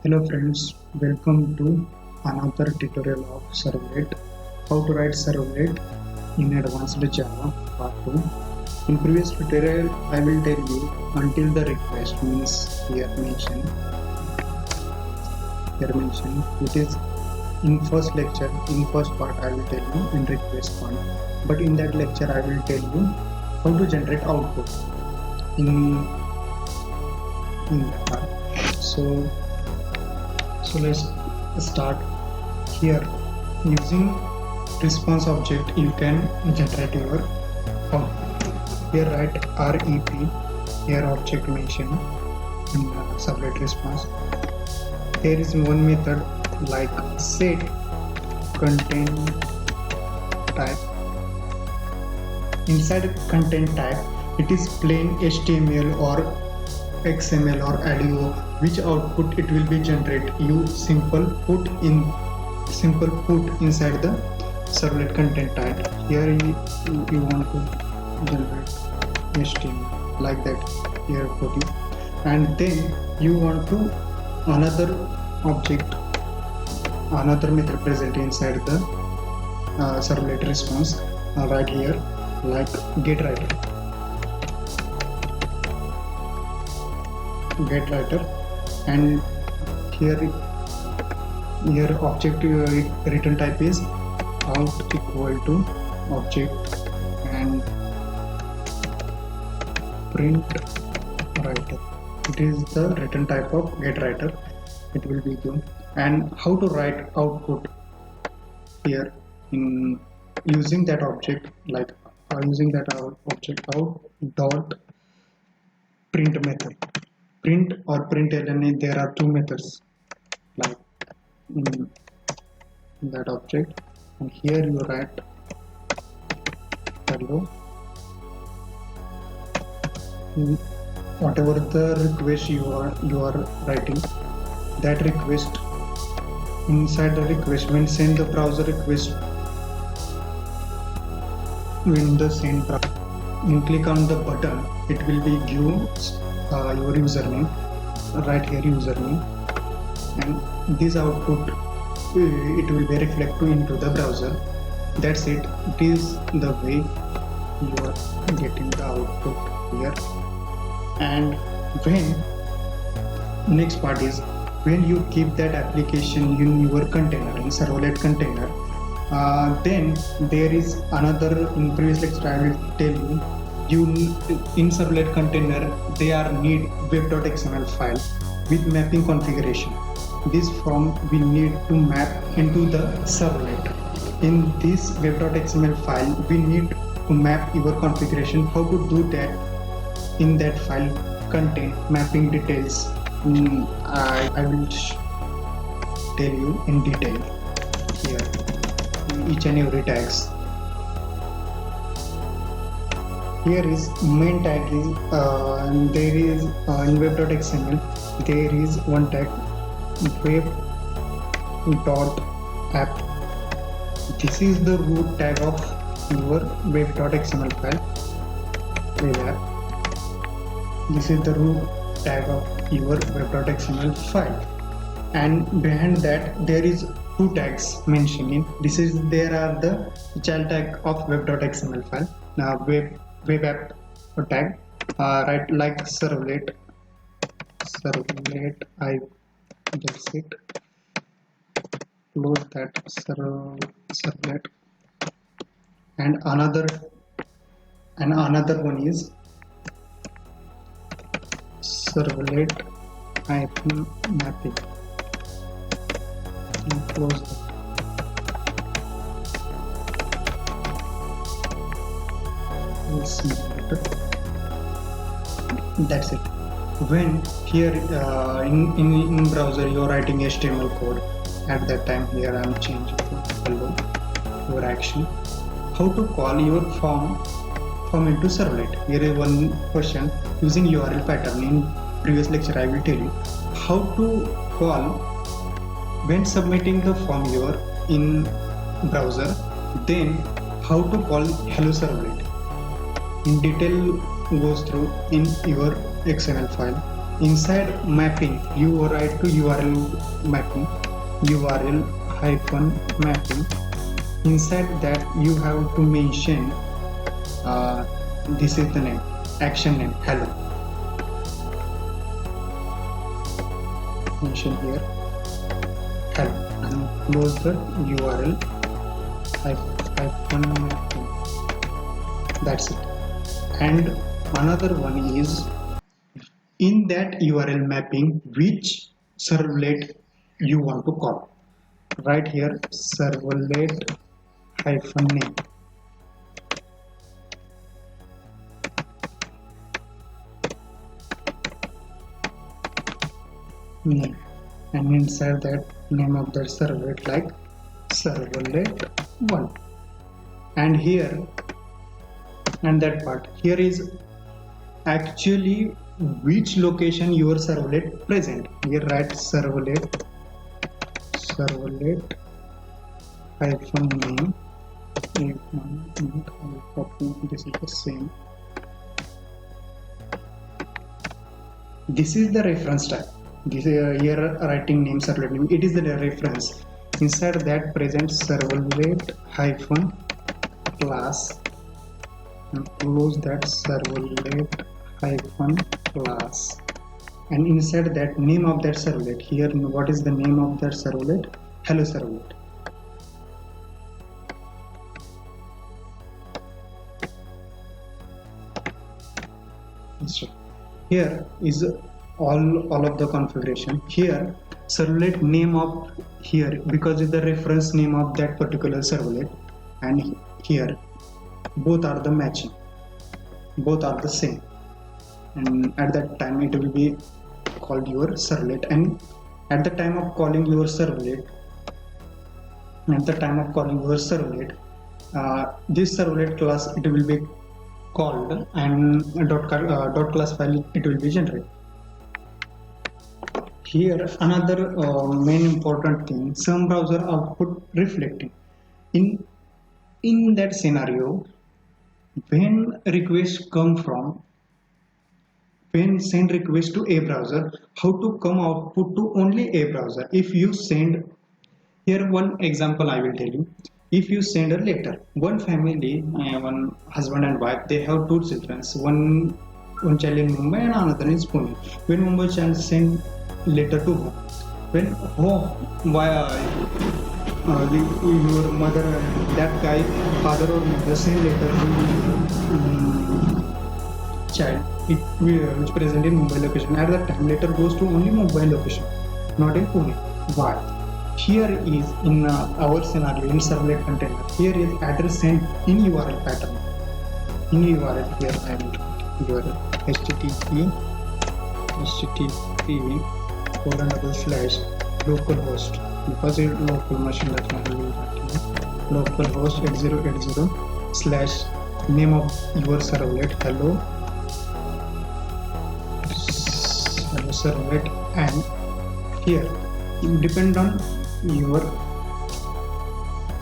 Hello friends, welcome to another tutorial of Servlet. How to write Servlet in Advanced Java Part 2. In previous tutorial, I will tell you until the request means here mention it is in first lecture, in first part I will tell you in request part. But in that lecture I will tell you how to generate output in that part. So let's start here. Using response object you can generate your output. Here write rep, here object mention in servlet response. There is one method like set content type. Inside content type it is plain HTML or XML or audio, which output it will be generate. You simple put inside the servlet content type. Here you want to generate HTML like that. Here put it, and then you want to another object, another method present inside the servlet response. Right here like getWriter, and here object return type is out equal to object and print writer. It is the return type of getWriter. It will be given. And how to write output here in using that object, like using that object out dot print method. Print or println, there are two methods like in that object, and here you write hello, whatever the request you are writing, that request inside the request, when send the browser request in the same browser, you click on the button, it will be given your username. Right here username, and this output it will be reflected into the browser. That's it. It is the way you are getting the output here. And when next part is when you keep that application in your container, in servlet container, then there is another. In previous lecture I will tell you in servlet container they are need web.xml file with mapping configuration. This form we need to map into the servlet. In this web.xml file we need to map your configuration. How to do that? In that file contain mapping details. I will tell you in detail here each and every tags. Here is main tag is and there is in web.xml there is one tag web.app. This is the root tag of your web.xml file. Web app. This is the root tag of your web.xml file, and behind that there is two tags mentioning. There are the child tag of web.xml file. Now web app tag, right, like servlet. I just it close that servlet, and another one is servlet mapping, and close that. That's it. When here in browser you are writing HTML code, at that time here I am changing to hello, your action. How to call your form into servlet? Here is one question using URL pattern. In previous lecture I will tell you how to call when submitting the form your in browser, then how to call hello servlet. In detail goes through in your XML file. Inside mapping, you write to URL mapping, URL hyphen mapping. Inside that you have to mention this is the name, action name, hello. Mention here hello and close the URL hyphen mapping. That's it. And another one is in that URL mapping which servlet you want to call. Right here servlet hyphen name, and inside that name of that servlet like servlet 1, and here and that part here is actually which location your servlet present. Here write servlet hyphen name. This is the same. This is the reference type. This here writing name servlet name. It is the reference. Inside that present servlet hyphen class and close that servlet hyphen class, and inside that name of that servlet here what is the name of that servlet? Hello servlet. Here is all of the configuration. Here servlet name of here because it's the reference name of that particular servlet, and here both are the matching, both are the same, and at that time it will be called your servlet. And at the time of calling your servlet, this servlet class it will be called, and dot class file it will be generated. Here another main important thing, some browser output reflecting. In that scenario, when requests come from, when send request to a browser, how to come output to only a browser? If you send, here one example I will tell you. If you send a letter, one family, one husband and wife, they have two children, one child in Mumbai and another in Pune. When Mumbai child send letter to home, when your mother, that guy, father or mother send letter to child, which present in Mumbai location. At that time, letter goes to only Mumbai location, not in Pune. Why? Here is in our scenario in servlet container. Here is address sent in URL pattern. In URL here I will URL http /localhost, because it's local machine, that's why I will write localhost 8080 / name of your servlet hello servlet, and here you depend on your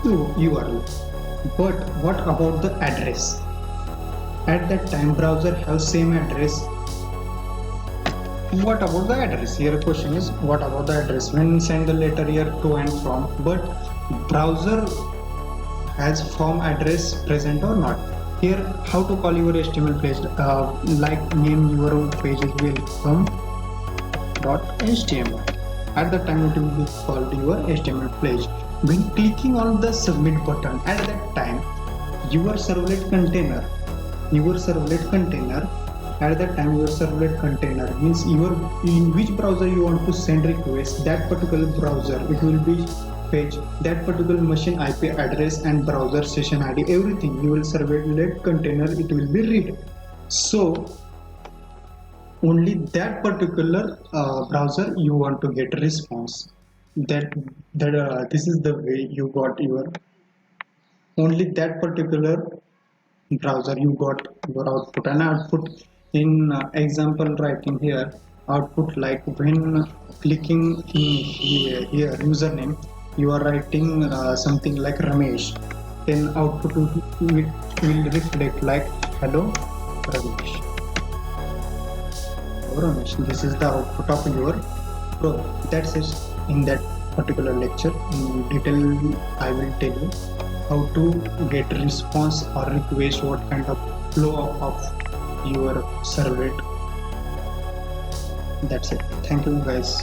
URL. But what about the address? At that time browser has same address. What about the address? Here question is what about the address? When send the letter here to and from, but browser has form address present or not. Here how to call your HTML page, like name your pages will come .html. At the time it will be called your HTML page. When clicking on the submit button, at that time your servlet container at that time your servlet container means in which browser you want to send request, that particular browser it will be fetch that particular machine IP address and browser session ID, everything your servlet container it will be read. So only that particular browser you want to get response. This is the way you got your, only that particular browser you got your output. And output in example writing here output, like when clicking in here username you are writing something like Ramesh, then output will reflect like hello Ramesh. Ramesh, this is the output of your probe. That's it. In that particular lecture, in detail, I will tell you how to get response or request, what kind of flow of your servlet. That's it. Thank you guys.